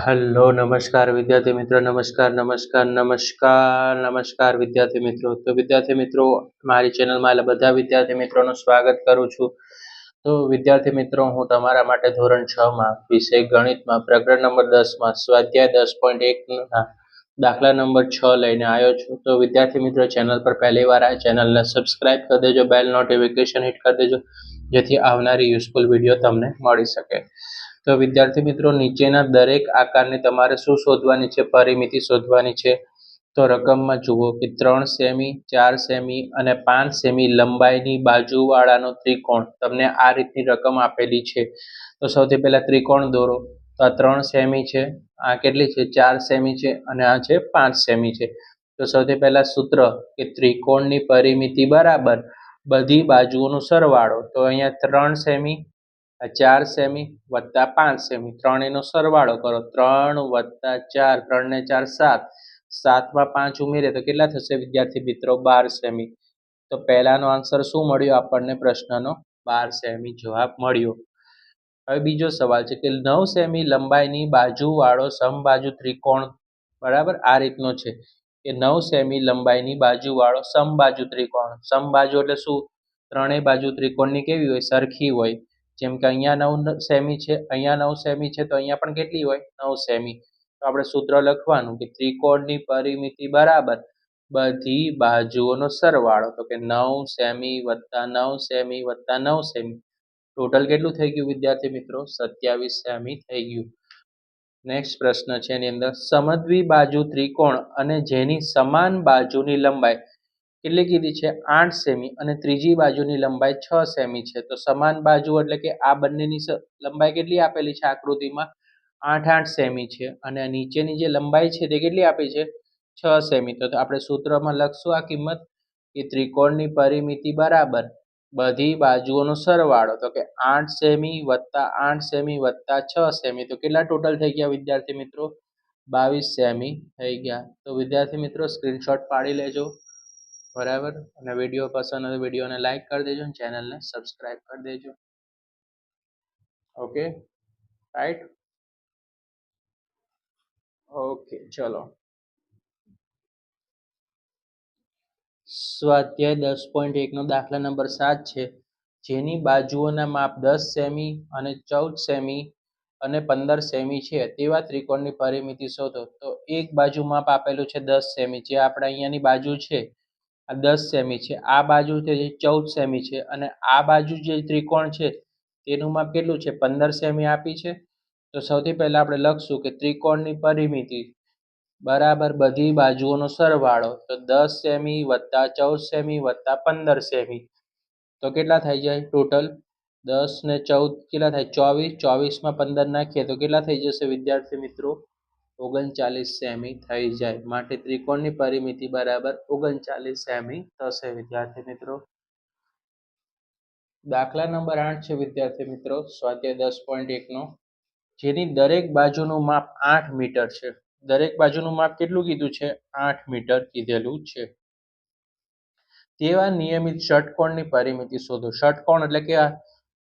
Hello નમસ્કાર વિદ્યાર્થી મિત્રો, નમસ્કાર વિદ્યાર્થી મિત્રો. તો વિદ્યાર્થી મિત્રો, મારી ચેનલમાં બધા વિદ્યાર્થી મિત્રોનું સ્વાગત કરું છું. તો વિદ્યાર્થી મિત્રો, હું તમારા માટે ધોરણ 6 માં વિષય ગણિતમાં પ્રકરણ નંબર 10 માં સ્વાધ્યાય 10.1 ના દાખલા નંબર 6 લઈને આવ્યો છું. તો વિદ્યાર્થી મિત્રો, ચેનલ પર પહેલી વાર આ ચેનલને સબસ્ક્રાઇબ કરી દેજો, બેલ નોટિફિકેશન હિટ કરી દેજો, જેથી આવનારી યુઝફુલ વિડીયો તમને મળી શકે. તો વિદ્યાર્થી મિત્રો, નીચેના દરેક આકારની તમારે શું શોધવાની છે? પરિમિતિ શોધવાની છે. તો રકમમાં જુઓ કે 3 સેમી, 4 સેમી અને 5 સેમી લંબાઈની બાજુવાળાનો ત્રિકોણ તમને આ રીતની રકમ આપેલી છે. તો સૌથી પહેલા ત્રિકોણ દોરો. તો આ 3 સેમી છે, આ કેટલી છે? 4 સેમી છે અને આ છે 5 સેમી છે. તો સૌથી પહેલા સૂત્ર કે ત્રિકોણની પરિમિતિ બરાબર બધી બાજુઓનો સરવાળો. તો અહીંયા 3 સેમી, 4 સેમી વત્તા 5 સેમી, ત્રણેયનો સરવાળો કરો. 3 વત્તા 4, 3 ને 4 7, 7માં 5 ઉમેરે તો કેટલા થશે વિદ્યાર્થી મિત્રો? 12 સેમી. તો પહેલાનો આન્સર શું મળ્યો આપણને? પ્રશ્નનો 12 સેમી જવાબ મળ્યો. હવે બીજો સવાલ છે કે 9 સેમી લંબાઈની બાજુવાળો સમબાજુ ત્રિકોણ બરાબર આ રીતનો છે કે 9 સેમી લંબાઈની બાજુવાળો સમબાજુ ત્રિકોણ. સમબાજુ એટલે શું? ત્રણેય બાજુ ત્રિકોણની કેવી હોય? સરખી હોય. જેમ કે અહીંયા 9 સેમી છે, અહીંયા 9 સેમી છે, તો અહીંયા પણ કેટલી હોય? 9 સેમી. તો આપણે સૂત્ર લખવાનું કે ત્રિકોણની પરિમિતિ બરાબર બધી બાજુઓનો સરવાળો. તો કે 9 સેમી વત્તા 9 સેમી વત્તા 9 સેમી, ટોટલ કેટલું થઈ ગયું વિદ્યાર્થી મિત્રો? 27 સેમી થઈ ગયું. નેક્સ્ટ પ્રશ્ન છે એની અંદર, સમદ્વિ બાજુ ત્રિકોણ અને જેની સમાન બાજુની લંબાઈ કેટલી કીધી છે? 8 સેમી અને ત્રીજી બાજુની લંબાઈ 6 સેમી છે. તો સમાન બાજુ એટલે કે આ બંનેની લંબાઈ કેટલી આપેલી છે આકૃતિમાં? 8 સેમી છે અને નીચેની જે લંબાઈ છે તે કેટલી આપી છે? 6 સેમી. તો આપણે સૂત્રમાં લખશું આ કિંમત કે ત્રિકોણની પરિમિતિ બરાબર બધી બાજુઓનો સરવાળો. તો કે 8 સેમી વત્તા 8 સેમી વત્તા 6 સેમી, તો કેટલા ટોટલ થઈ ગયા વિદ્યાર્થી મિત્રો? 22 સેમી થઈ ગયા. તો વિદ્યાર્થી મિત્રો, સ્ક્રીનશોટ પાડી લેજો બરાબર. અને વિડીયો પસંદ હોય વિડીયોને લાઈક કરી દેજો અને ચેનલને સબસ્ક્રાઇબ કરી દેજો. Okay, right? ઓકે, ચલો. સ્વાધ્યાય 10.1 નો દાખલા નંબર 7 છે. જેની બાજુઓના માપ 10 સેમી અને 14 સેમી અને 15 સેમી છે તેવા ત્રિકોણની પરિમિતિ શોધો. તો એક બાજુ માપ આપેલું છે 10 સેમી, જે આપણે અહીંયાની બાજુ છે આ 10 સેમી છે, આ બાજુ છે 14 સેમી છે અને આ બાજુ જે ત્રિકોણ છે તેનું માપ કેટલું છે? 15 સેમી આપી છે. તો સૌથી પહેલા આપણે લખશું કે ત્રિકોણની પરિમિતિ બરાબર બધી બાજુઓનો સરવાળો. તો 10 સેમી વત્તા 14 સેમી વત્તા 15 સેમી, તો કેટલા થઈ જાય ટોટલ? 10 ને 14 કેટલા થાય? 24. 24માં 15 નાખીએ તો કેટલા થઈ જશે વિદ્યાર્થી મિત્રો? 39 સેમી થઈ જાય. માટે ત્રિકોણની પરિમિતિ બરાબર 39 સેમી થશે વિદ્યાર્થી મિત્રો. દાખલા નંબર 8 છે વિદ્યાર્થી મિત્રો, સ્વાધ્યાય 10.1 નો, જેની દરેક બાજુનું માપ 8 મીટર છે. દરેક બાજુનું માપ કેટલું કીધું છે? 8 મીટર કીધેલું છે. તેવા નિયમિત ષટકોણની પરિમિતિ શોધો. ષટકોણ એટલે કે આ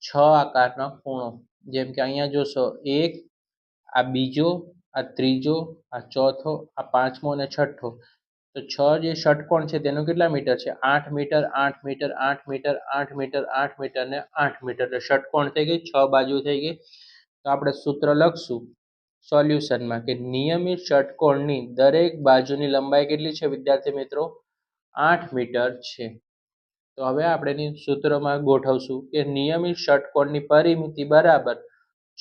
6 આકારનો ખૂણો. જેમ કે અહીંયા જોશો, એક, આ બીજો, આ ત્રીજો, આ ચોથો, આ પાંચમો અને છઠ્ઠો. તો 6 જે ષટકોણ છે તેનું કેટલા મીટર છે? 8 metre, 8 metre, 8 metre, 8 metre, 8 metre ને 8 મીટર. એટલે ષટકોણ થઈ ગઈ, 6 બાજુ થઈ ગઈ. તો આપણે સૂત્ર લખશું સોલ્યુશનમાં કે નિયમિત ષટકોણની દરેક બાજુની લંબાઈ કેટલી છે વિદ્યાર્થી મિત્રો? 8 મીટર છે. તો હવે આપણે સૂત્રમાં ગોઠવશું કે નિયમિત ષટકોણની પરિમિતિ બરાબર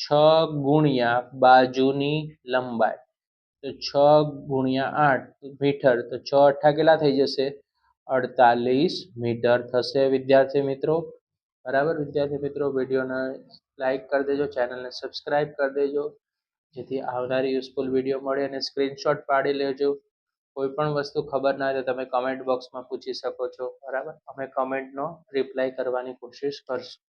6 ગુણ્યા બાજુની લંબાઈ. તો 6 ગુણ્યા 8 મીટર, તો 6 અઠ્ઠા કેટલા થઈ જશે? 48 મીટર થશે વિદ્યાર્થી મિત્રો. બરાબર વિદ્યાર્થી મિત્રો, વિડીયોને લાઈક કરી દેજો, ચેનલને સબસ્ક્રાઇબ કરી દેજો, જેથી આવનારી યુઝફુલ વિડીયો મળે. અને સ્ક્રીનશોટ પાડી લેજો. કોઈ પણ વસ્તુ ખબર ના હોય તો તમે કમેન્ટ બોક્સમાં પૂછી શકો છો બરાબર. અમે કમેન્ટનો રિપ્લાય કરવાની કોશિશ કરશું.